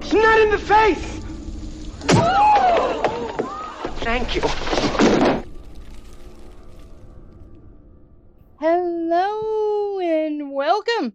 It's not in the face! Thank you. Hello and welcome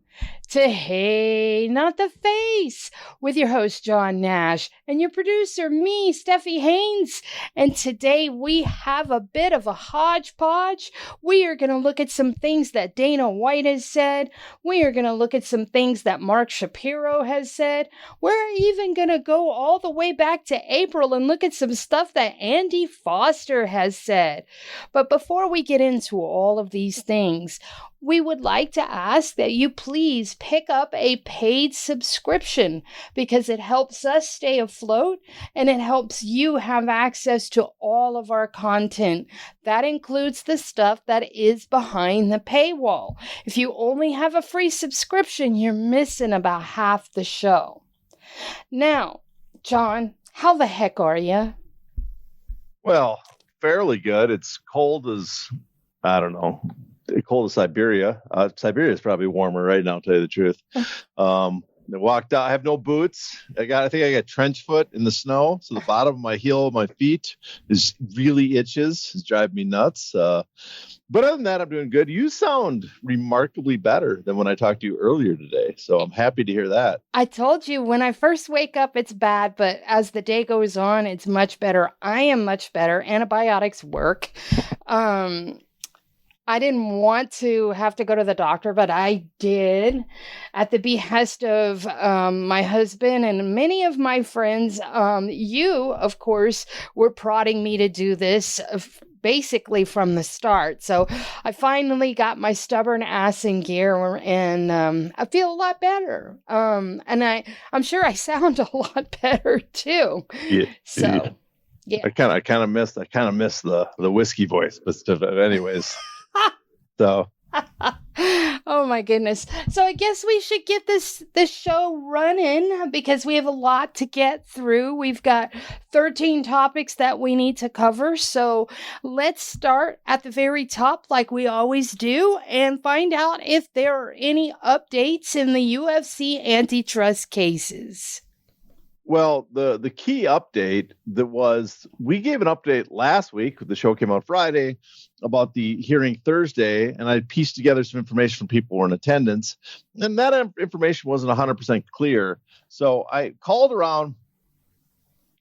to Hey, Not the Face with your host, John Nash, and your producer, me, Steffi Haynes. And today we have a bit of a hodgepodge. We are going to look at some things that Dana White has said. We are going to look at some things that Mark Shapiro has said. We're even going to go all the way back to April and look at some stuff that Andy Foster has said. But before we get into all of these things, we would like to ask that you please pick up a paid subscription because it helps us stay afloat and it helps you have access to all of our content. That includes the stuff that is behind the paywall. If you only have a free subscription, you're missing about half the show. Now, John, how the heck are you? Well, fairly good. It's cold as, I don't know, cold as Siberia. Siberia is probably warmer right now, to tell you the truth. I walked out. I have no boots. I think I got trench foot in the snow. So the bottom of my heel of my feet is really itches. It's driving me nuts. But other than that, I'm doing good. You sound remarkably better than when I talked to you earlier today. So I'm happy to hear that. I told you when I first wake up, it's bad. But as the day goes on, it's much better. I am much better. Antibiotics work. I didn't want to have to go to the doctor, but I did at the behest of my husband and many of my friends. You, of course, were prodding me to do this basically from the start. So I finally got my stubborn ass in gear and I feel a lot better. And I'm sure I sound a lot better too. Yeah. So, yeah. I kind of miss the whiskey voice, but anyways. So, oh my goodness. So I guess we should get this show running because we have a lot to get through. We've got 13 topics that we need to cover. So let's start at the very top like we always do and find out if there are any updates in the UFC antitrust cases. Well, the key update that was, we gave an update last week. The show came out Friday about the hearing Thursday, and I pieced together some information from people who were in attendance, and that information wasn't 100% clear. So I called around,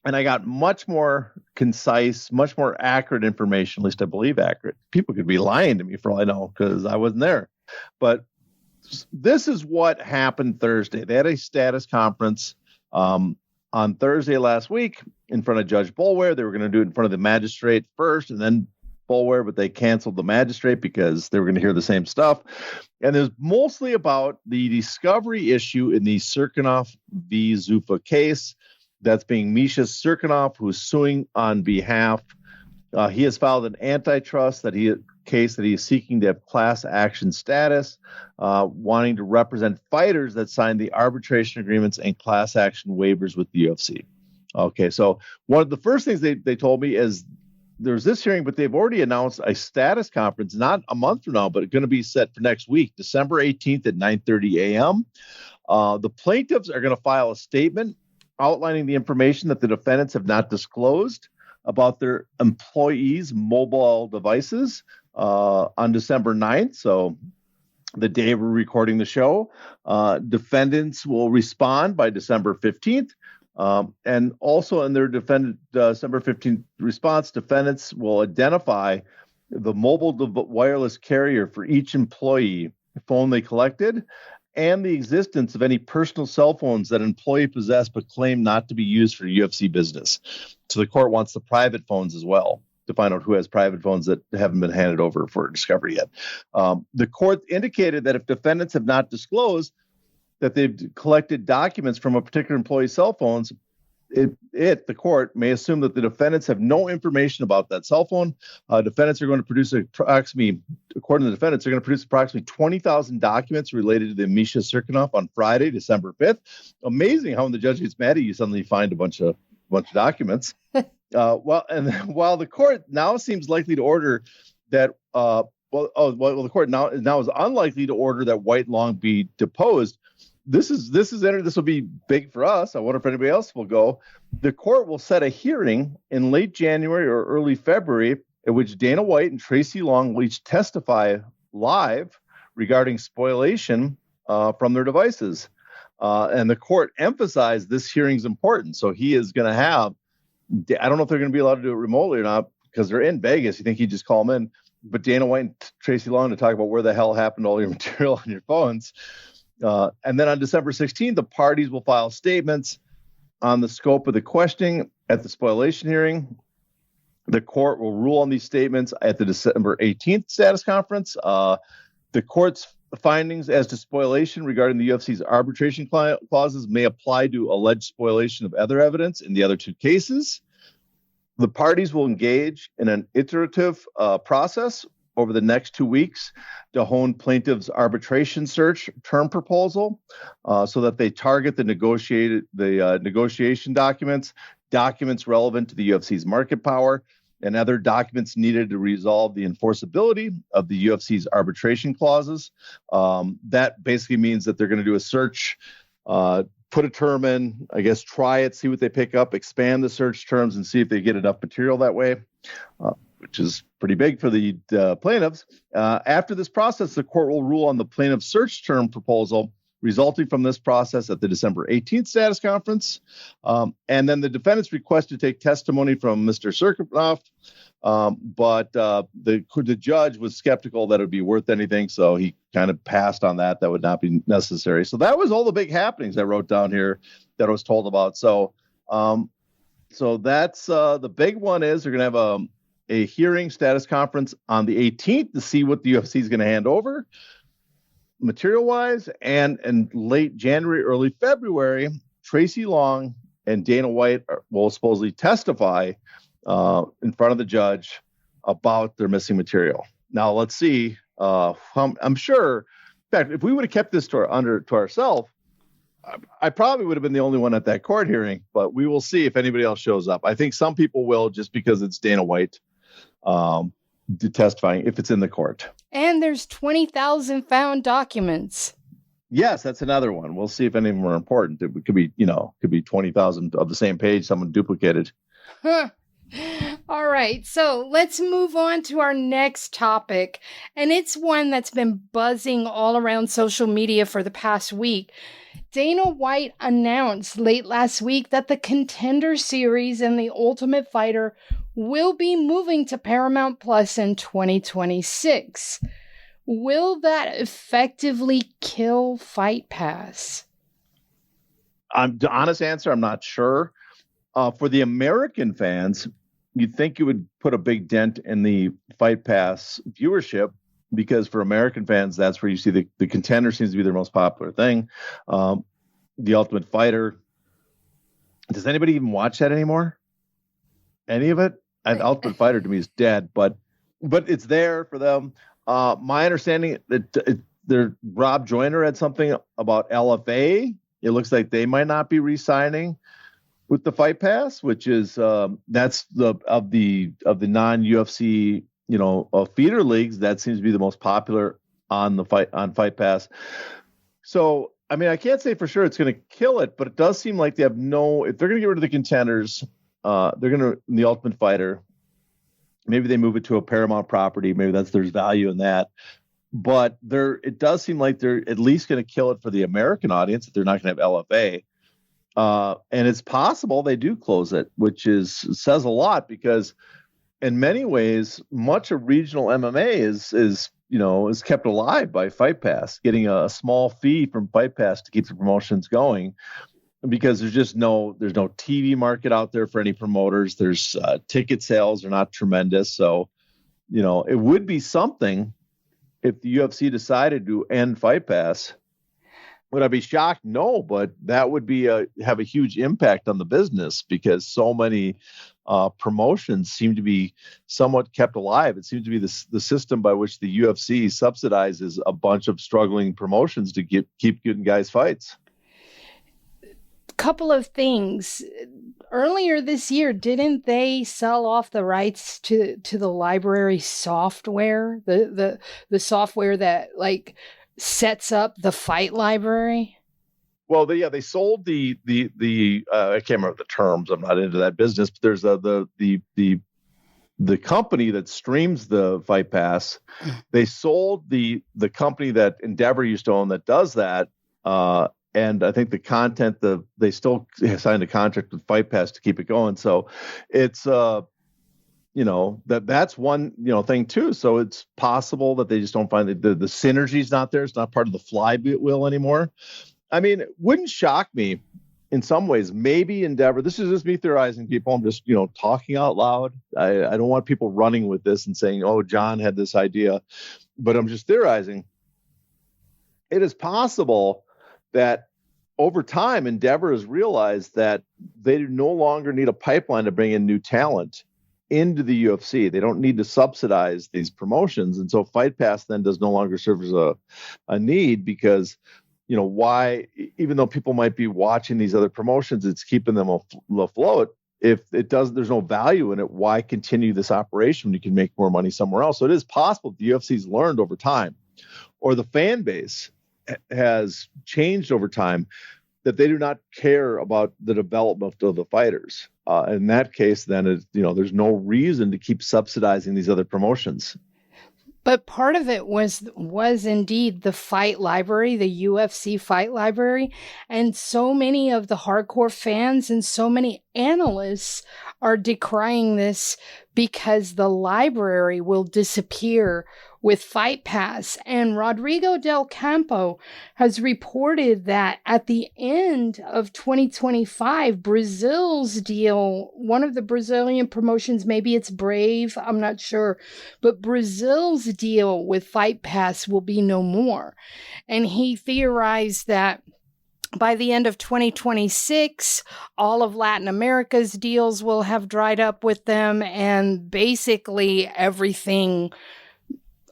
and I got much more concise, much more accurate information, at least I believe accurate. People could be lying to me for all I know because I wasn't there. But this is what happened Thursday. They had a status conference on Thursday last week in front of Judge Boulware. They were going to do it in front of the magistrate first and then Boulware, but they canceled the magistrate because they were going to hear the same stuff. And it was mostly about the discovery issue in the Cirkunov v. Zuffa case. That's being Misha Cirkunov, who's suing on behalf. He has filed an antitrust case that he is seeking to have class action status, wanting to represent fighters that signed the arbitration agreements and class action waivers with the UFC. Okay, so one of the first things they told me is there's this hearing, but they've already announced a status conference, not a month from now, but it's going to be set for next week, December 18th at 9:30 a.m. The plaintiffs are going to file a statement outlining the information that the defendants have not disclosed about their employees' mobile devices on December 9th. So the day we're recording the show, defendants will respond by December 15th. And also in their December 15th response, defendants will identify the mobile wireless carrier for each employee phone they collected and the existence of any personal cell phones that an employee possessed but claimed not to be used for UFC business. So the court wants the private phones as well to find out who has private phones that haven't been handed over for discovery yet. The court indicated that if defendants have not disclosed that they've collected documents from a particular employee's cell phones, the court may assume that the defendants have no information about that cell phone. Defendants are going to produce according to the defendants, they're going to produce approximately 20,000 documents related to the Misha Cirkunov on Friday, December 5th. Amazing how when the judge gets mad at you, suddenly find a bunch of documents. While the court now seems likely to order that, the court now is unlikely to order that White Long be deposed. this will be big for us. I wonder if anybody else will go. The court will set a hearing in late January or early February at which Dana White and Tracy Long will each testify live regarding spoliation from their devices. And the court emphasized this hearing's important. So he is going to have, I don't know if they're going to be allowed to do it remotely or not because they're in Vegas. You think he'd just call them in, but Dana White and Tracy Long to talk about where the hell happened to all your material on your phones. And then on December 16th, the parties will file statements on the scope of the questioning at the spoliation hearing. The court will rule on these statements at the December 18th status conference. The court's findings as to spoliation regarding the UFC's arbitration clauses may apply to alleged spoliation of other evidence in the other two cases. The parties will engage in an iterative process over the next 2 weeks to hone plaintiff's arbitration search term proposal so that they target the negotiation documents relevant to the UFC's market power, and other documents needed to resolve the enforceability of the UFC's arbitration clauses. That basically means that they're going to do a search, put a term in, I guess, try it, see what they pick up, expand the search terms, and see if they get enough material that way, which is pretty big for the plaintiffs. After this process, the court will rule on the plaintiff's search term proposal resulting from this process at the December 18th status conference. And then the defendants request to take testimony from Mr. Tsarukyan, but the judge was skeptical that it would be worth anything, so he kind of passed on that. That would not be necessary. So that was all the big happenings I wrote down here that I was told about. So that's the big one is they're going to have a hearing status conference on the 18th to see what the UFC is going to hand over material-wise, and in late January, early February, Tracy Long and Dana White will supposedly testify in front of the judge about their missing material. Now, let's see. I'm sure, in fact, if we would have kept this to ourselves, I probably would have been the only one at that court hearing, but we will see if anybody else shows up. I think some people will just because it's Dana White testifying if it's in the court. And there's 20,000 found documents. Yes, that's another one. We'll see if any of them are important. It could be 20,000 of the same page, someone duplicated. Huh. All right, so let's move on to our next topic. And it's one that's been buzzing all around social media for the past week. Dana White announced late last week that the Contender Series and the Ultimate Fighter will be moving to Paramount Plus in 2026. Will that effectively kill Fight Pass? The honest answer, I'm not sure. For the American fans, you'd think it would put a big dent in the Fight Pass viewership, because for American fans, that's where you see the Contender seems to be their most popular thing. The Ultimate Fighter. Does anybody even watch that anymore? Any of it? And Ultimate Fighter to me is dead, but it's there for them. My understanding that Rob Joyner had something about LFA. It looks like they might not be re-signing with the Fight Pass, which is that's of the non-UFC feeder leagues, that seems to be the most popular on Fight Pass. So I mean, I can't say for sure it's going to kill it, but it does seem like they have if they're going to get rid of the Contenders, they're going to in the Ultimate Fighter. Maybe they move it to a Paramount property. Maybe there's value in that. But it does seem like they're at least going to kill it for the American audience if they're not going to have LFA. And it's possible they do close it, which says a lot, because in many ways, much of regional MMA is kept alive by Fight Pass, getting a small fee from Fight Pass to keep the promotions going, because there's no TV market out there for any promoters. There's ticket sales are not tremendous. So, it would be something if the UFC decided to end Fight Pass. Would I be shocked? No, but that would have a huge impact on the business, because so many promotions seem to be somewhat kept alive. It seems to be the system by which the UFC subsidizes a bunch of struggling promotions to keep getting guys fights. Couple of things. Earlier this year, didn't they sell off the rights to the library software, the software that sets up the fight library? Well, they sold the I can't remember the terms. I'm not into that business, but there's the company that streams the Fight Pass. They sold the company that Endeavor used to own that does that. And I think the content, they still signed a contract with Fight Pass to keep it going. So it's that's one thing too. So it's possible that they just don't find the synergy's not there. It's not part of the flywheel anymore. I mean, it wouldn't shock me in some ways. Maybe Endeavor. This is just me theorizing, people. I'm just talking out loud. I don't want people running with this and saying, "Oh, John had this idea," but I'm just theorizing. It is possible that over time, Endeavor has realized that they no longer need a pipeline to bring in new talent into the UFC. They don't need to subsidize these promotions. And so Fight Pass then does no longer serve as a need because, why, even though people might be watching these other promotions, it's keeping them afloat. If it does, there's no value in it. Why continue this operation when you can make more money somewhere else? So it is possible the UFC's learned over time, or the fan base has changed over time, that they do not care about the development of the fighters. In that case, then there's no reason to keep subsidizing these other promotions. But part of it was indeed the fight library, the UFC fight library. And so many of the hardcore fans and so many analysts are decrying this because the library will disappear with Fight Pass. And Rodrigo Del Campo has reported that at the end of 2025, Brazil's deal, one of the Brazilian promotions, maybe it's Brave, I'm not sure, but Brazil's deal with Fight Pass will be no more. And he theorized that by the end of 2026, all of Latin America's deals will have dried up with them, and basically everything,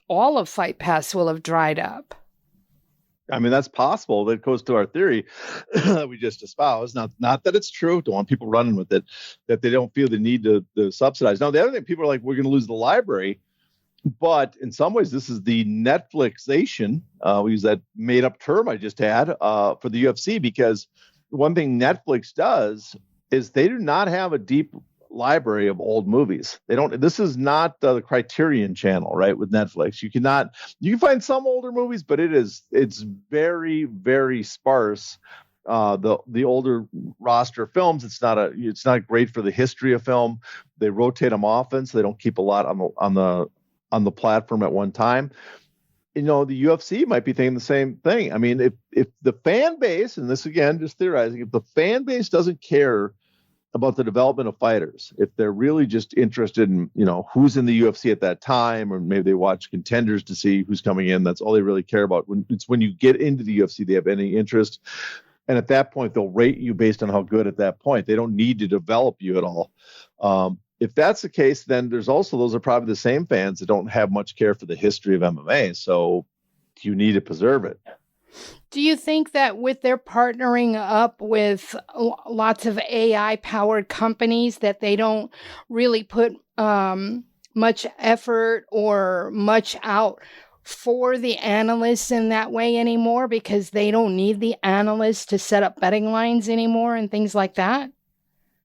all of Fight Pass will have dried up. I mean, that's possible. That goes to our theory that we just espoused. Not that it's true. Don't want people running with it, that they don't feel the need to subsidize. Now, the other thing, people are like, we're going to lose the library. But in some ways, this is the Netflixation. We use that made up term I just had for the UFC, because one thing Netflix does is they do not have a deep library of old movies. They don't. This is not the Criterion channel, right? With Netflix, you can find some older movies, but it's very, very sparse. The older roster of films, it's not great for the history of film. They rotate them often, so they don't keep a lot on the platform at one time. The UFC might be thinking the same thing. I mean, if the fan base, and this again, just theorizing, if the fan base doesn't care about the development of fighters, if they're really just interested in, who's in the UFC at that time, or maybe they watch Contenders to see who's coming in, that's all they really care about. When you get into the UFC, they have any interest. And at that point, they'll rate you based on how good at that point. They don't need to develop you at all. If that's the case, then those are probably the same fans that don't have much care for the history of MMA. So you need to preserve it. Do you think that with their partnering up with lots of AI-powered companies, that they don't really put much effort or much out for the analysts in that way anymore, because they don't need the analysts to set up betting lines anymore and things like that?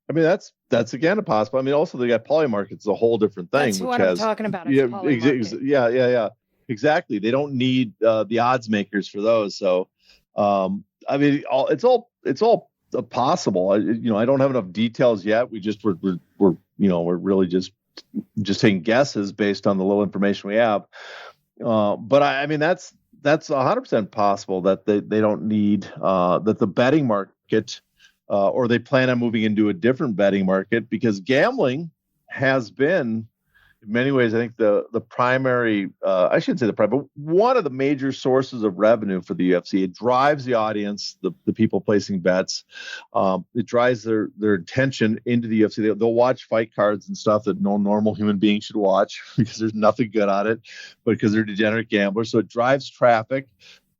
I mean, that's again a possible. I mean, also they got Polymarket. It's a whole different thing. That's what I'm talking about. Yeah, exactly. They don't need the odds makers for those. So, I mean, it's all possible. I don't have enough details yet. We're really just taking guesses based on the little information we have. But I mean, that's 100% possible that they don't need that the betting market. Or they plan on moving into a different betting market, because gambling has been, in many ways, I think the primary, I shouldn't say the primary, but one of the major sources of revenue for the UFC. It drives the audience, the people placing bets. It drives their attention into the UFC. They'll watch fight cards and stuff that no normal human being should watch, because there's nothing good on it, but because they're degenerate gamblers. So it drives traffic,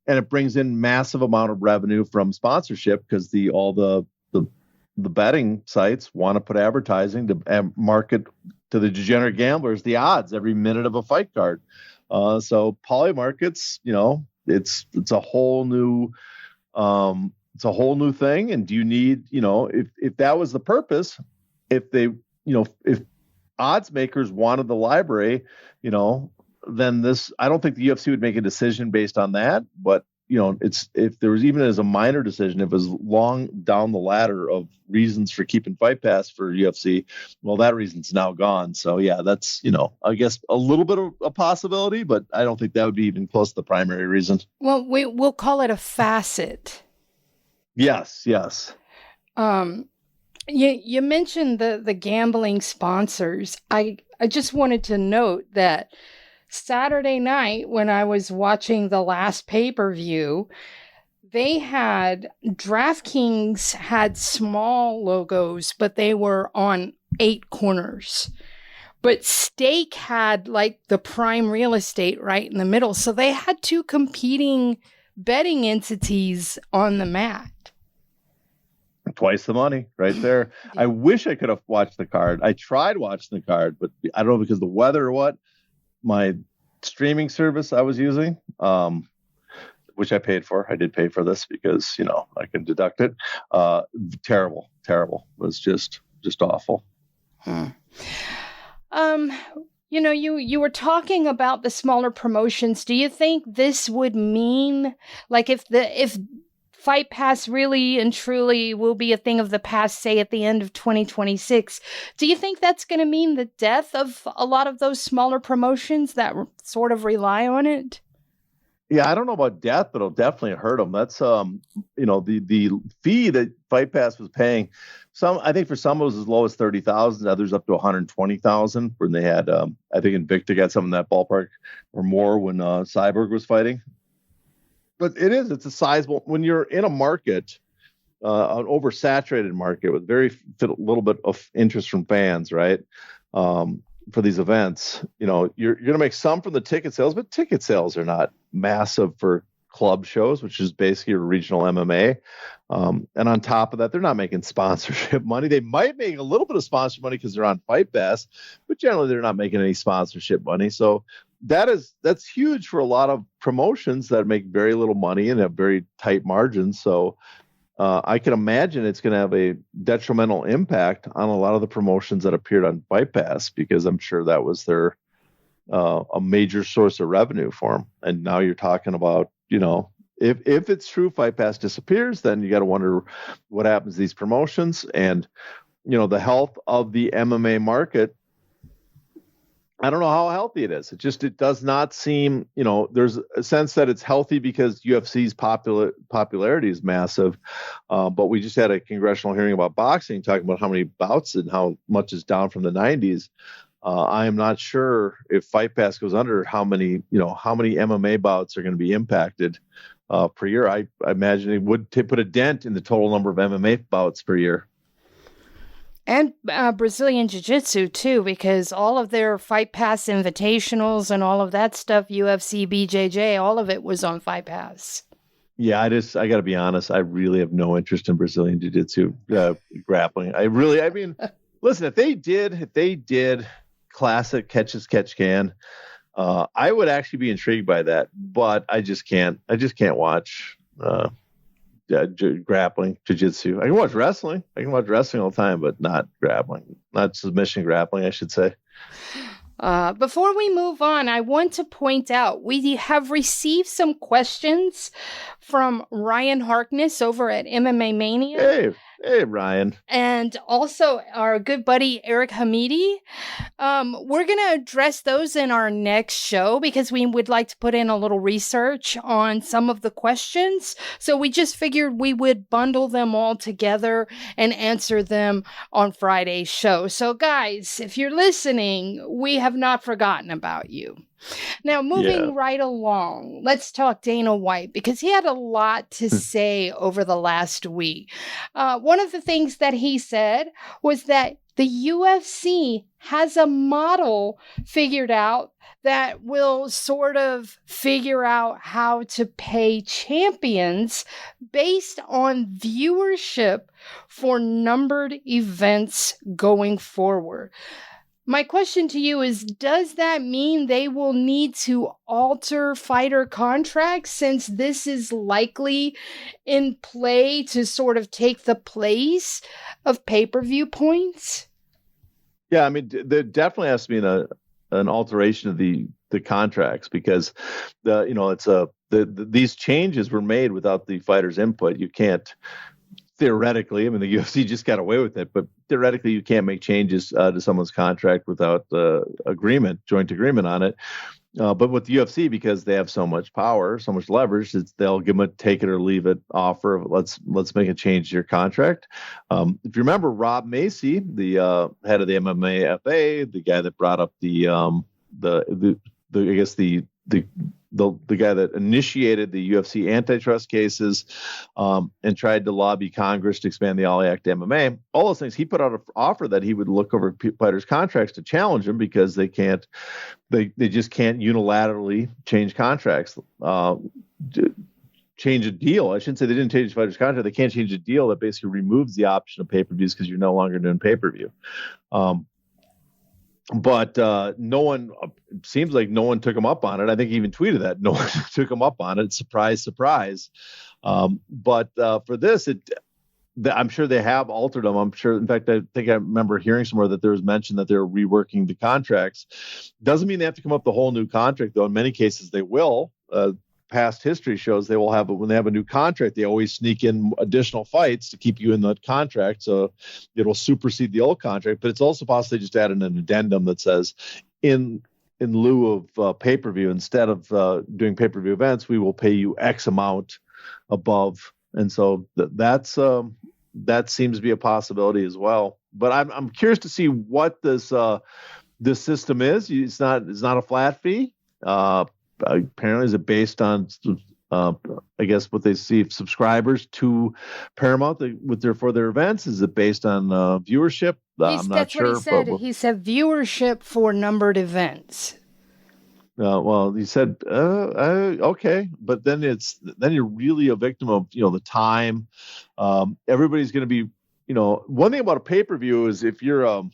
and it brings in massive amount of revenue from sponsorship, because all the betting sites want to put advertising to market to the degenerate gamblers the odds every minute of a fight card. So Polymarkets, it's a whole new it's a whole new thing. And do you need, if that was the purpose, if they, if odds makers wanted the library, then I don't think the UFC would make a decision based on that. But, it's, if there was even as a minor decision, if it was long down the ladder of reasons for keeping Fight Pass for UFC, well, that reason's now gone. So yeah, that's, I guess a little bit of a possibility, but I don't think that would be even close to the primary reason. Well, we'll call it a facet. Yes. You mentioned the gambling sponsors. I just wanted to note that Saturday night when I was watching the last pay-per-view, DraftKings had small logos, but they were on 8 corners. But Stake had like the prime real estate right in the middle. So they had 2 competing betting entities on the mat. Twice the money right there. Yeah. I wish I could have watched the card. I tried watching the card, but I don't know, because the weather or what, my streaming service I was using, which I paid for. I did pay for this because, I can deduct it. Terrible. It was just awful. You were talking about the smaller promotions. Do you think this would mean, like, if Fight Pass really and truly will be a thing of the past, say at the end of 2026, do you think that's going to mean the death of a lot of those smaller promotions that sort of rely on it? Yeah, I don't know about death, but it'll definitely hurt them. That's, the fee that Fight Pass was paying. I think for some it was as low as 30,000, others up to 120,000. When they had, I think Invicta got some in that ballpark or more when Cyborg was fighting. But it's a sizable, when you're in a market, an oversaturated market with very little bit of interest from fans, right? For these events, you're going to make some from the ticket sales, but ticket sales are not massive for club shows, which is basically a regional MMA. And on top of that, they're not making sponsorship money. They might make a little bit of sponsorship money because they're on Fight Pass, but generally they're not making any sponsorship money. So that's huge for a lot of promotions that make very little money and have very tight margins. So I can imagine it's going to have a detrimental impact on a lot of the promotions that appeared on Fight Pass, because I'm sure that was their a major source of revenue for them. And now you're talking about, if it's true Fight Pass disappears, then you got to wonder what happens to these promotions and, the health of the MMA market. I don't know how healthy it is. It does not seem, there's a sense that it's healthy because UFC's popularity is massive. But we just had a congressional hearing about boxing, talking about how many bouts and how much is down from the 90s. I am not sure if Fight Pass goes under how many MMA bouts are going to be impacted per year. I imagine it would put a dent in the total number of MMA bouts per year. And Brazilian Jiu-Jitsu, too, because all of their Fight Pass invitationals and all of that stuff, UFC, BJJ, all of it was on Fight Pass. Yeah, I got to be honest. I really have no interest in Brazilian Jiu-Jitsu grappling. Listen, if they did classic catch as catch can, I would actually be intrigued by that, but I just can't watch grappling, jiu-jitsu. I can watch wrestling. all the time, but not grappling, not submission grappling, I should say. Before we move on, I want to point out we have received some questions from Ryan Harkness over at MMA Mania. Hey, Ryan. And also our good buddy, Eric Hamidi. We're going to address those in our next show because we would like to put in a little research on some of the questions. So we just figured we would bundle them all together and answer them on Friday's show. So guys, if you're listening, we have not forgotten about you. Now, moving right along, let's talk Dana White, because he had a lot to say over the last week. One of the things that he said was that the UFC has a model figured out that will sort of figure out how to pay champions based on viewership for numbered events going forward. My question to you is, does that mean they will need to alter fighter contracts since this is likely in play to sort of take the place of pay-per-view points? Yeah, I mean, there definitely has to be an alteration of the contracts, because these changes were made without the fighters' input. You can't, theoretically, I mean, the UFC just got away with it, but theoretically you can't make changes to someone's contract without joint agreement on it. But with the UFC, because they have so much power, so much leverage, they'll give them a take it or leave it offer. Let's make a change to your contract. If you remember, Rob Macy, the head of the MMA-FA, the guy that brought up the guy that initiated the UFC antitrust cases and tried to lobby Congress to expand the All Act MMA, all those things, he put out an offer that he would look over fighters' contracts to challenge them, because they just can't unilaterally change contracts. Change a deal. I shouldn't say they didn't change the fighters' contract. They can't change a deal that basically removes the option of pay-per-views because you're no longer doing pay-per-view. But no one, seems like no one took him up on it. I think he even tweeted that no one took him up on it. Surprise, surprise. But for this, I'm sure they have altered them. I'm sure. In fact, I think I remember hearing somewhere that there was mention that they're reworking the contracts. Doesn't mean they have to come up with a whole new contract, though. In many cases, they will. Past history shows they will have, when they have a new contract, they always sneak in additional fights to keep you in the contract, so it'll supersede the old contract. But it's also possible they just added an addendum that says, in lieu of pay-per-view, instead of doing pay-per-view events, we will pay you X amount above. And so that seems to be a possibility as well. But I'm curious to see what this system is. It's not a flat fee. Apparently, is it based on, I guess, what they see subscribers to Paramount for their events? Is it based on viewership? I'm not sure. That's what he said. He said viewership for numbered events. Well, he said, okay, but then you're really a victim of the time. Everybody's going to be, one thing about a pay-per-view is if you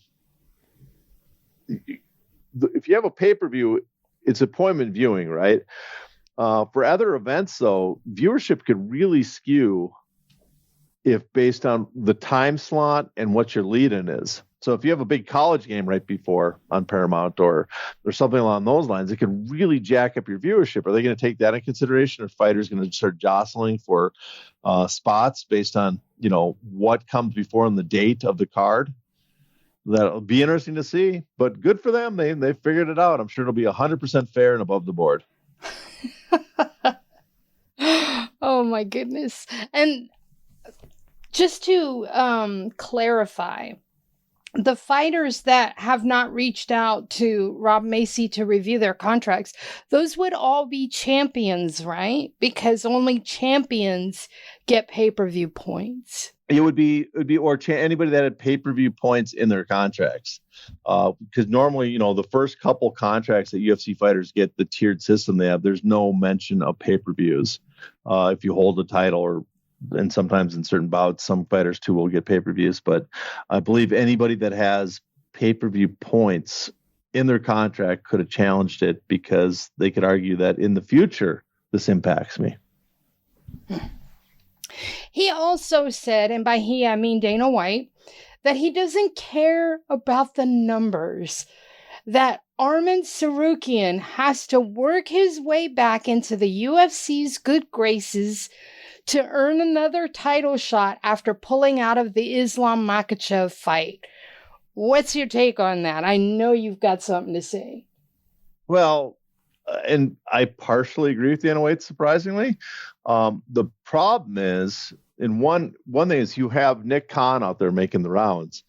have a pay-per-view, it's appointment viewing, right? For other events, though, viewership could really skew if based on the time slot and what your lead-in is. So if you have a big college game right before on Paramount or something along those lines, it could really jack up your viewership. Are they going to take that in consideration? Or fighters going to start jostling for spots based on what comes before on the date of the card? That'll be interesting to see, but good for them. They figured it out. I'm sure it'll be 100% fair and above the board. Oh my goodness. And just to clarify, the fighters that have not reached out to Rob Macy to review their contracts, those would all be champions, right? Because only champions get pay-per-view points. It would be anybody that had pay-per-view points in their contracts. Because normally, the first couple contracts that UFC fighters get, the tiered system they have, there's no mention of pay-per-views. If you hold a title and sometimes in certain bouts, some fighters too will get pay-per-views. But I believe anybody that has pay-per-view points in their contract could have challenged it, because they could argue that in the future, this impacts me. He also said, and by he I mean Dana White, that he doesn't care about the numbers, that Arman Tsarukyan has to work his way back into the UFC's good graces to earn another title shot after pulling out of the Islam Makhachev fight. What's your take on that? I know you've got something to say. Well, and I partially agree with Dana White, surprisingly. The problem is, in one thing is, you have Nick Khan out there making the rounds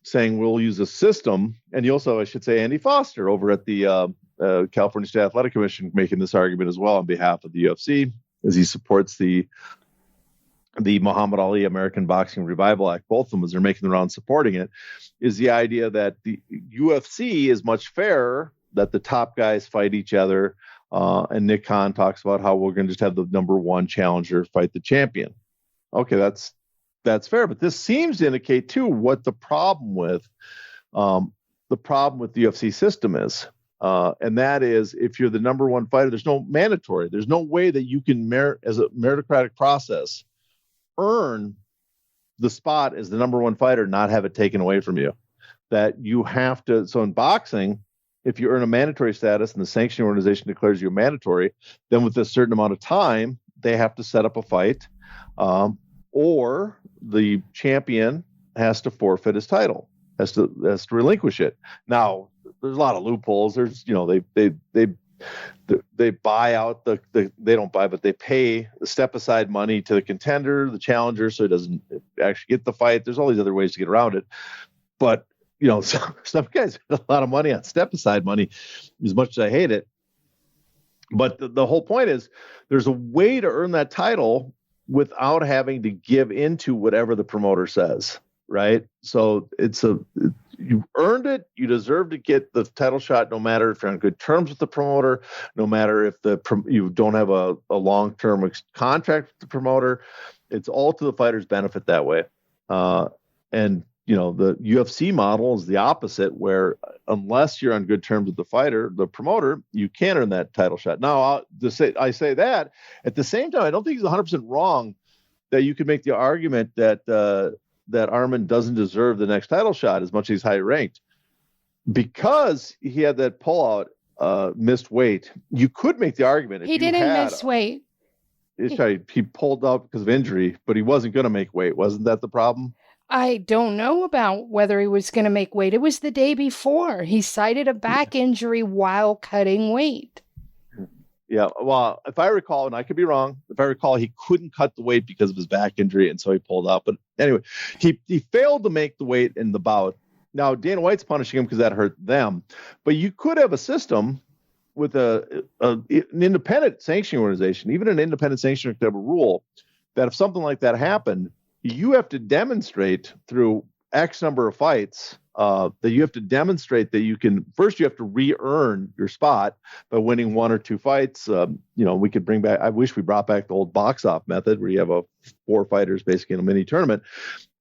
saying we'll use a system. And you also, I should say, Andy Foster over at the California State Athletic Commission making this argument as well on behalf of the UFC, as he supports the Muhammad Ali American Boxing Revival Act. Both of them, as they're making the rounds supporting it, is the idea that the UFC is much fairer, that the top guys fight each other. And Nick Khan talks about how we're going to just have the number one challenger fight the champion. Okay, that's fair. But this seems to indicate, too, what the problem with the problem with the UFC system is. And that is, if you're the number one fighter, there's no mandatory. There's no way that you can as a meritocratic process, earn the spot as the number one fighter, not have it taken away from you. That you have to. So in boxing, if you earn a mandatory status and the sanctioning organization declares you a mandatory, then with a certain amount of time, they have to set up a fight, or the champion has to forfeit his title, has to relinquish it. Now, there's a lot of loopholes. There's, they buy out they don't buy, but they pay the step aside money to the contender, the challenger, so he doesn't actually get the fight. There's all these other ways to get around it. But, some guys get a lot of money on step aside money, as much as I hate it. But the whole point is there's a way to earn that title without having to give into whatever the promoter says. Right. So you earned it. You deserve to get the title shot, no matter if you're on good terms with the promoter, no matter if you don't have a long-term contract with the promoter. It's all to the fighter's benefit that way. And the UFC model is the opposite, where unless you're on good terms with the promoter, you can't earn that title shot. Now, I say that at the same time, I don't think he's 100% wrong that you could make the argument that Arman doesn't deserve the next title shot as much as he's high ranked, because he had that pullout, missed weight. You could make the argument he didn't miss weight. He pulled out because of injury, but he wasn't going to make weight. Wasn't that the problem? I don't know about whether he was going to make weight. It was the day before. He cited a back injury while cutting weight. Yeah, well, if I recall, and I could be wrong, he couldn't cut the weight because of his back injury, and so he pulled out. But anyway, he failed to make the weight in the bout. Now, Dana White's punishing him because that hurt them. But you could have a system with an independent sanctioning organization, even an independent sanctioning could have a rule that if something like that happened, you have to demonstrate through X number of fights that you have to demonstrate that you have to re-earn your spot by winning one or two fights. We could bring back, I wish we brought back the old box off method where you have 4 fighters basically in a mini tournament,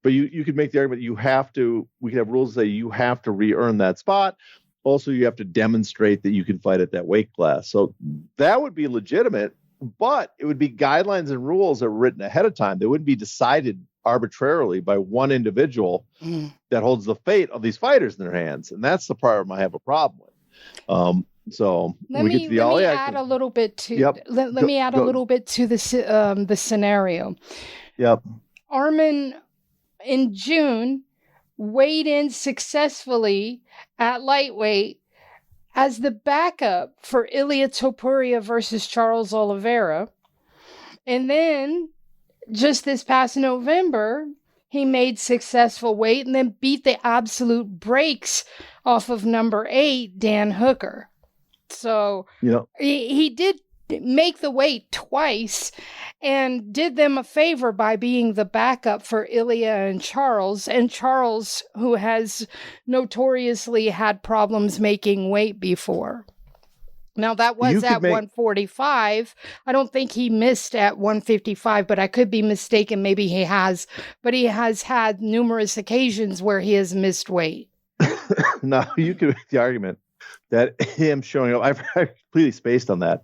but you could make the argument we could have rules that say you have to re-earn that spot. Also, you have to demonstrate that you can fight at that weight class. So that would be legitimate, but it would be guidelines and rules that were written ahead of time. They wouldn't be decided arbitrarily by one individual that holds the fate of these fighters in their hands. And that's the part I have a problem with. So let me add a little bit to the scenario. Yep. Arman in June weighed in successfully at lightweight as the backup for Ilia Topuria versus Charles Oliveira. And then just this past November, he made successful weight and then beat the absolute brakes off of number 8, Dan Hooker. So he did make the weight twice and did them a favor by being the backup for Ilia and Charles, who has notoriously had problems making weight before. Now, that was at 145. I don't think he missed at 155, but I could be mistaken. Maybe he has. But he has had numerous occasions where he has missed weight. Now, you could make the argument that him showing up, I completely spaced on that.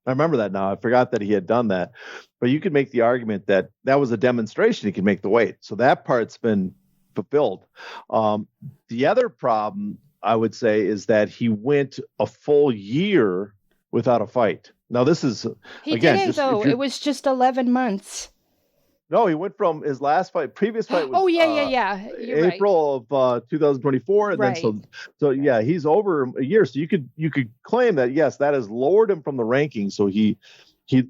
I remember that now. I forgot that he had done that. But you could make the argument that was a demonstration he could make the weight. So that part's been fulfilled. The other problem, I would say, is that he went a full year without a fight. Now, this is he didn't though. It was just 11 months. No, he went from his previous fight was You're April of 2024, and right. Then so he's over a year. So you could claim that yes, that has lowered him from the rankings. So he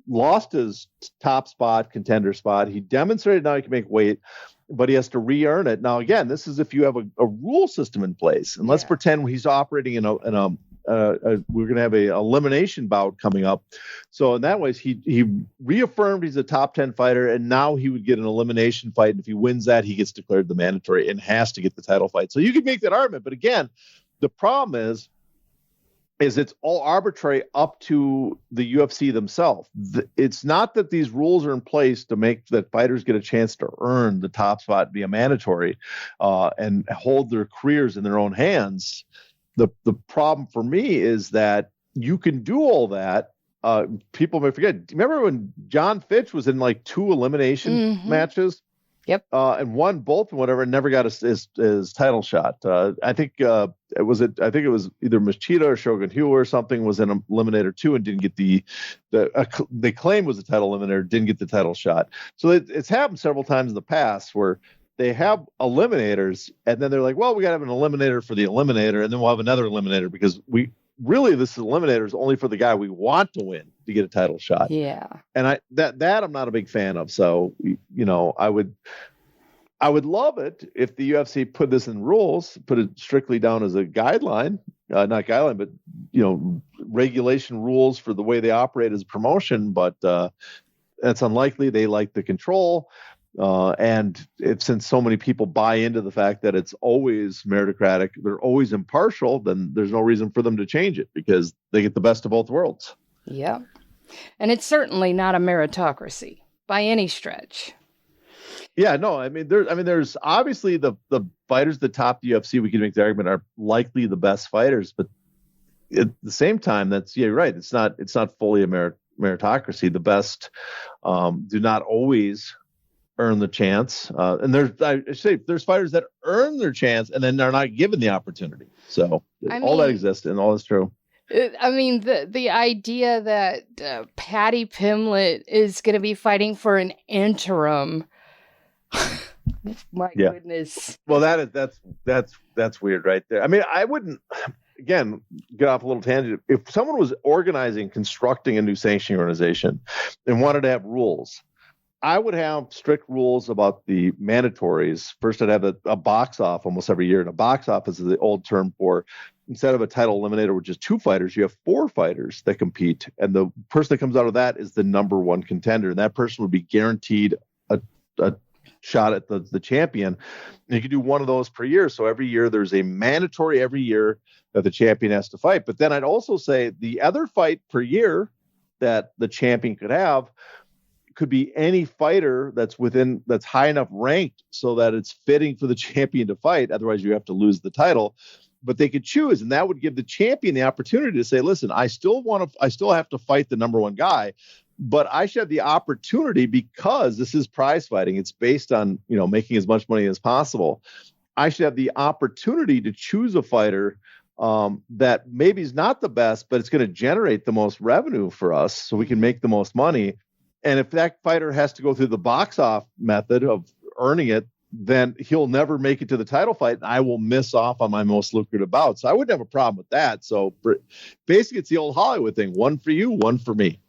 lost his top spot, contender spot. He demonstrated now he can make weight, but he has to re-earn it. Now, again, this is if you have a rule system in place. And let's pretend he's operating in we're going to have a elimination bout coming up. So in that way, he reaffirmed he's a top 10 fighter, and now he would get an elimination fight. And if he wins that, he gets declared the mandatory and has to get the title fight. So you could make that argument. But again, the problem is is it's all arbitrary up to the UFC themselves. It's not that these rules are in place to make that fighters get a chance to earn the top spot via mandatory and hold their careers in their own hands. The problem for me is that you can do all that. People may forget. Remember when John Fitch was in like 2 elimination matches? Yep. And won both and whatever, and never got his title shot. I think it was either Machida or Shogun Ryu or something was in Eliminator 2 and didn't get they claim was a title eliminator, didn't get the title shot. So it's happened several times in the past where they have eliminators and then they're like, well, we got to have an eliminator for the eliminator, and then we'll have another eliminator because this eliminator is only for the guy we want to win to get a title shot. Yeah. And that I'm not a big fan of. So, I would love it if the UFC put this in rules, put it strictly down as a guideline, not guideline, but, regulation rules for the way they operate as a promotion. But that's unlikely. They like the control. And since so many people buy into the fact that it's always meritocratic, they're always impartial, then there's no reason for them to change it because they get the best of both worlds. Yeah. And it's certainly not a meritocracy by any stretch. Yeah, no, there's obviously the fighters that top the UFC, we can make the argument, are likely the best fighters, but at the same time, you're right. It's not fully a meritocracy. The best do not always earn the chance. And there's fighters that earn their chance and then they're not given the opportunity. So all that exists and all is true. The idea that Patty Pimlet is going to be fighting for an interim. My goodness. Well, that's weird right there. I wouldn't, again, get off a little tangent. If someone was constructing a new sanctioning organization and wanted to have rules, I would have strict rules about the mandatories. First, I'd have a box off almost every year. And a box off is the old term for, instead of a title eliminator, which is 2 fighters, you have 4 fighters that compete. And the person that comes out of that is the number 1 contender. And that person would be guaranteed a shot at the champion. And you can do one of those per year. So every year there's a mandatory every year that the champion has to fight. But then I'd also say the other fight per year that the champion could have could be any fighter that's high enough ranked so that it's fitting for the champion to fight. Otherwise you have to lose the title, but they could choose. And that would give the champion the opportunity to say, listen, I still have to fight the number 1 guy, but I should have the opportunity because this is prize fighting. It's based on, making as much money as possible. I should have the opportunity to choose a fighter that maybe is not the best, but it's going to generate the most revenue for us so we can make the most money. And if that fighter has to go through the box off method of earning it, then he'll never make it to the title fight. And I will miss off on my most lucrative bout. So I wouldn't have a problem with that. So basically it's the old Hollywood thing. 1 for you, 1 for me.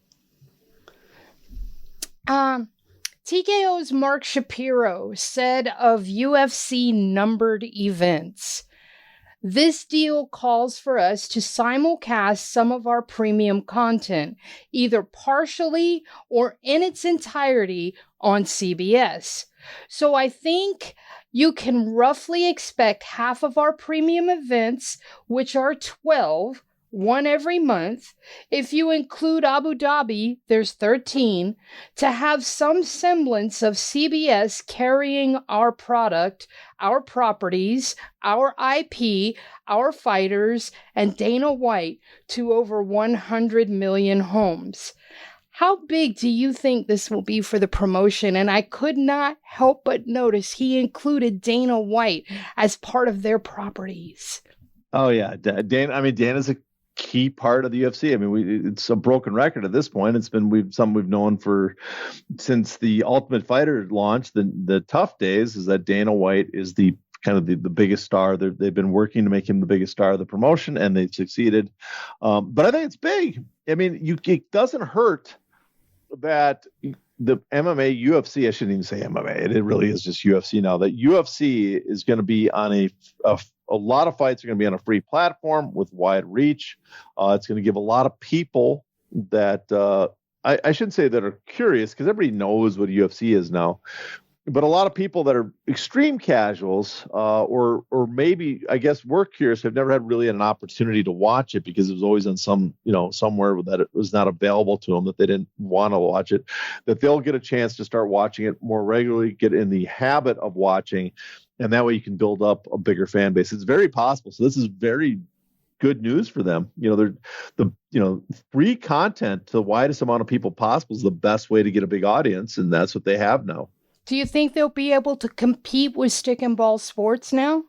TKO's Mark Shapiro said of UFC numbered events, "This deal calls for us to simulcast some of our premium content, either partially or in its entirety on CBS. So I think you can roughly expect half of our premium events, which are 12, 1 every month. If you include Abu Dhabi, there's 13, to have some semblance of CBS carrying our product, our properties, our IP, our fighters, and Dana White to over 100 million homes." How big do you think this will be for the promotion? And I could not help but notice he included Dana White as part of their properties. Oh yeah, Dana's a key part of the UFC. It's a broken record at this point. It's been we've known since the Ultimate Fighter launch. The tough days is that Dana White is the biggest star. They've been working to make him the biggest star of the promotion, and they've succeeded. But I think it's big. It doesn't hurt that the MMA, UFC, I shouldn't even say MMA. It really is just UFC now. That UFC is going to be on a lot of fights are going to be on a free platform with wide reach. It's going to give a lot of people that I shouldn't say that are curious, because everybody knows what UFC is now. But a lot of people that are extreme casuals, or maybe, I guess, were curious, have never had really an opportunity to watch it because it was always on somewhere that it was not available to them, that they didn't want to watch it, that they'll get a chance to start watching it more regularly, get in the habit of watching, and that way you can build up a bigger fan base. It's very possible. So this is very good news for them. They're free content to the widest amount of people possible is the best way to get a big audience, and that's what they have now. Do you think they'll be able to compete with stick and ball sports now?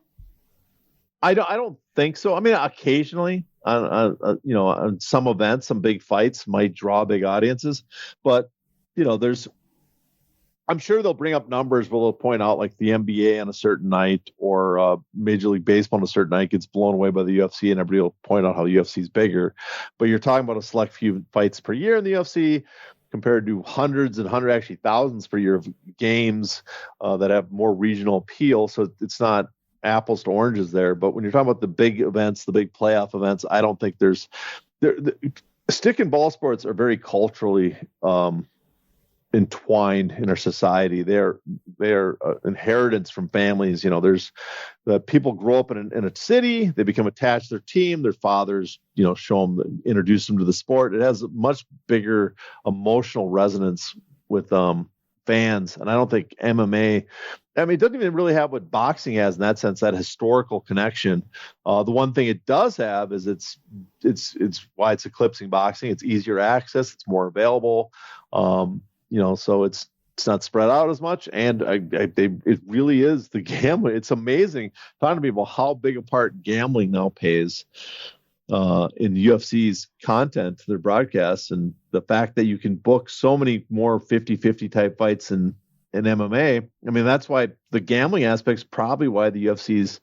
I don't think so. I mean, occasionally on some events, some big fights might draw big audiences, but I'm sure they'll bring up numbers where they'll point out like the NBA on a certain night or Major League Baseball on a certain night gets blown away by the UFC, and everybody will point out how the UFC is bigger. But you're talking about a select few fights per year in the UFC, compared to hundreds and actually thousands per year of games that have more regional appeal. So it's not apples to oranges there. But when you're talking about the big events, the big playoff events, I don't think stick and ball sports are very culturally entwined in our society. They're inheritance from families. There's the people grow up in a city, they become attached to their team, their fathers introduce them to the sport. It has a much bigger emotional resonance with fans, and I don't think MMA, it doesn't even really have what boxing has in that sense, that historical connection. The one thing it does have is it's why it's eclipsing boxing. It's easier access, it's more available. So it's not spread out as much, and it really is the gambling. It's amazing talking to people how big a part gambling now plays in UFC's content, their broadcasts, and the fact that you can book so many more 50-50 type fights in MMA. That's why the gambling aspect's probably why the UFC's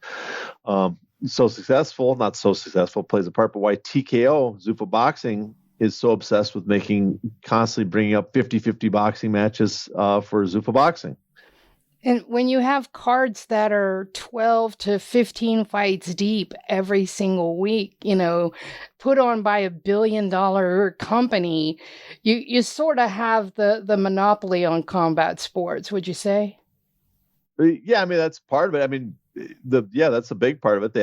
so successful. Not so successful, plays a part, but why TKO, Zuffa Boxing, is so obsessed with constantly bringing up 50-50 boxing matches for Zuffa Boxing. And when you have cards that are 12 to 15 fights deep every single week, put on by $1 billion company, you sort of have the monopoly on combat sports, would you say? Yeah, that's part of it. That's a big part of it.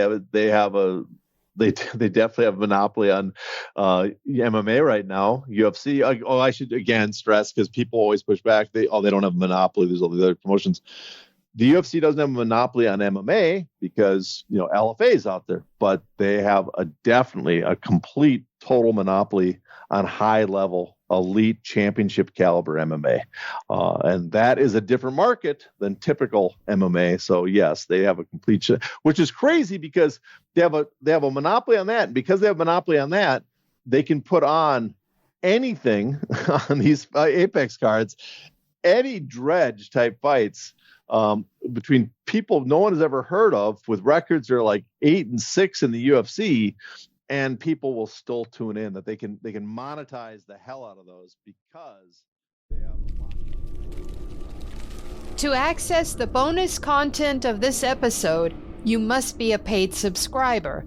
They definitely have a monopoly on MMA right now. UFC. I should again stress, because people always push back. They don't have a monopoly. There's all the other promotions. The UFC doesn't have a monopoly on MMA because LFA is out there, but they have definitely a complete total monopoly on high level elite championship caliber MMA. And that is a different market than typical MMA. So yes, they have a complete, which is crazy because they have a monopoly on that. And because they have a monopoly on that, they can put on anything on these Apex cards, any dredge type fights between people no one has ever heard of, with records that are like 8-6 in the UFC. And people will still tune in, that they can monetize the hell out of those because they have a lot. To access the bonus content of this episode, you must be a paid subscriber.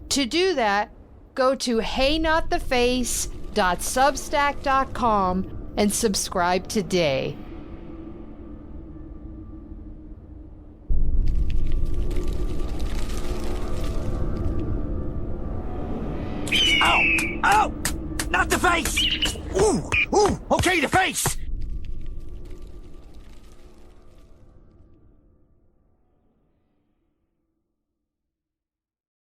To do that, go to heynottheface.substack.com and subscribe today. Ow! Ow! Not the face! Ooh!